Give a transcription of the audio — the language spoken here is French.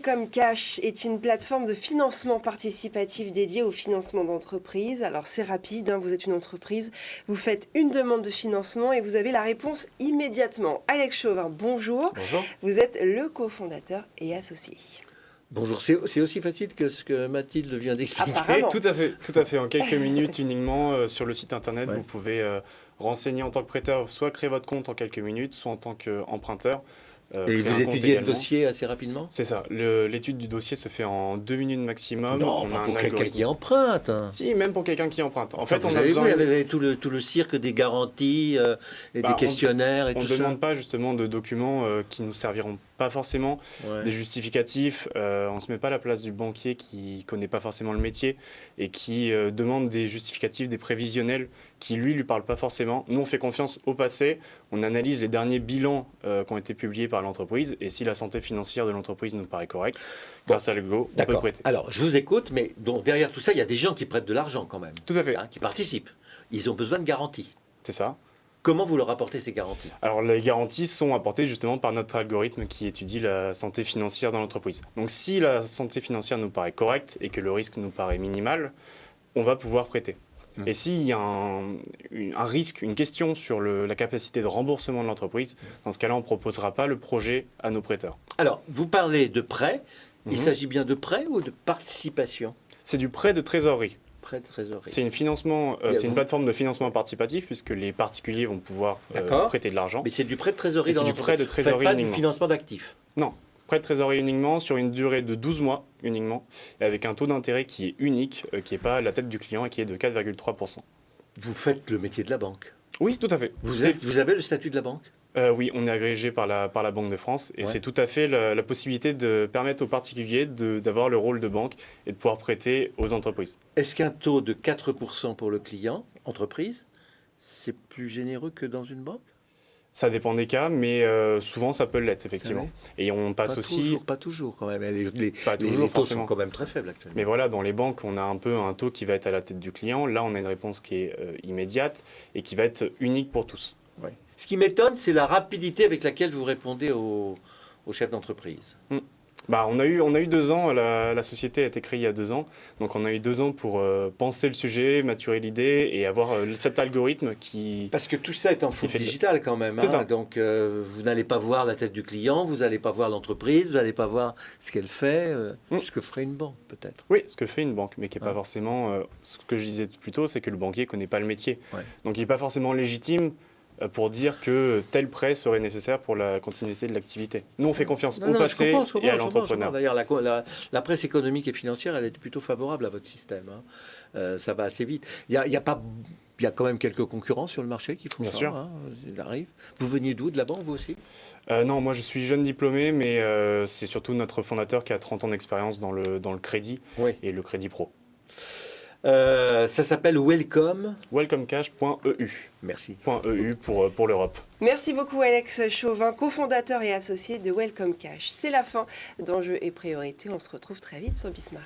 Welcome Cash est une plateforme de financement participatif dédiée au financement d'entreprises. Alors c'est rapide, vous êtes une entreprise, vous faites une demande de financement et vous avez la réponse immédiatement. Alex Chauvin, bonjour. Bonjour. Vous êtes le cofondateur et associé. Bonjour, c'est aussi facile que ce que Mathilde vient d'expliquer. Apparemment. Tout à fait. En quelques minutes uniquement sur le site internet, vous pouvez renseigner en tant que prêteur, soit créer votre compte en quelques minutes, soit en tant qu'emprunteur. Et vous étudiez le dossier assez rapidement? C'est ça. L'étude du dossier se fait en 2 minutes maximum. Non, pas pour quelqu'un qui emprunte. Si, même pour quelqu'un qui emprunte. En fait, vous avez tout le cirque des garanties et des questionnaires et tout ça. On ne demande pas justement de documents qui nous serviront pas forcément, des justificatifs. On ne se met pas à la place du banquier qui ne connaît pas forcément le métier et qui demande des justificatifs, des prévisionnels qui lui parlent pas forcément. Nous, on fait confiance au passé. On analyse les derniers bilans qui ont été publiés par l'entreprise et si la santé financière de l'entreprise nous paraît correcte, grâce à l'algo, on peut prêter. Alors, je vous écoute, mais donc, derrière tout ça, il y a des gens qui prêtent de l'argent quand même. Tout à fait. Qui participent. Ils ont besoin de garanties. C'est ça. Comment vous leur apportez ces garanties? Alors, les garanties sont apportées justement par notre algorithme qui étudie la santé financière dans l'entreprise. Donc, si la santé financière nous paraît correcte et que le risque nous paraît minimal, on va pouvoir prêter. Et s'il y a un risque, une question sur la capacité de remboursement de l'entreprise, dans ce cas-là, on ne proposera pas le projet à nos prêteurs. Alors, vous parlez de prêt. Il s'agit bien de prêt ou de participation? C'est du prêt de trésorerie. Prêt de trésorerie. C'est une plateforme de financement participatif puisque les particuliers vont pouvoir prêter de l'argent. Mais c'est du prêt de trésorerie dans l'entreprise. C'est du prêt de trésorerie pas uniquement. Du financement d'actifs. Non. Prêt de trésorerie uniquement sur une durée de 12 mois uniquement et avec un taux d'intérêt qui est unique, qui n'est pas à la tête du client et qui est de 4,3%. Vous faites le métier de la banque? Oui, tout à fait. Vous avez le statut de la banque? Oui, on est agrégé par la Banque de France et c'est tout à fait la possibilité de permettre aux particuliers d'avoir le rôle de banque et de pouvoir prêter aux entreprises. Est-ce qu'un taux de 4% pour le client, entreprise, c'est plus généreux que dans une banque? Ça dépend des cas, mais souvent ça peut l'être, effectivement. Et on passe Pas toujours quand même. Les taux sont quand même très faibles actuellement. Mais voilà, dans les banques, on a un peu un taux qui va être à la tête du client. Là, on a une réponse qui est immédiate et qui va être unique pour tous. Ouais. Ce qui m'étonne, c'est la rapidité avec laquelle vous répondez aux chefs d'entreprise. On a eu 2 ans, la société a été créée il y a 2 ans, donc on a eu 2 ans pour penser le sujet, maturer l'idée et avoir cet algorithme qui... Parce que tout ça est en full digital quand même. C'est ça. Donc vous n'allez pas voir la tête du client, vous n'allez pas voir l'entreprise, vous n'allez pas voir ce qu'elle fait, ce que ferait une banque peut-être. Oui, ce que fait une banque, mais qui n'est pas forcément... ce que je disais plus tôt, c'est que le banquier ne connaît pas le métier. Ouais. Donc il n'est pas forcément légitime pour dire que tel prêt serait nécessaire pour la continuité de l'activité. Nous, on fait confiance au passé et à l'entrepreneur. D'ailleurs, la presse économique et financière, elle est plutôt favorable à votre système. Ça va assez vite. Il y a quand même quelques concurrents sur le marché qui font ça. Bien sûr. Il arrive. Vous veniez d'où? De la banque, vous aussi? Non, moi, je suis jeune diplômé, mais c'est surtout notre fondateur qui a 30 ans d'expérience dans le crédit et le crédit pro. Ça s'appelle Welcome. Welcomecash.eu. Merci. .eu pour l'Europe. Merci beaucoup Alex Chauvin, cofondateur et associé de Welcome Cash. C'est la fin d'Enjeux et Priorités. On se retrouve très vite sur Bismart.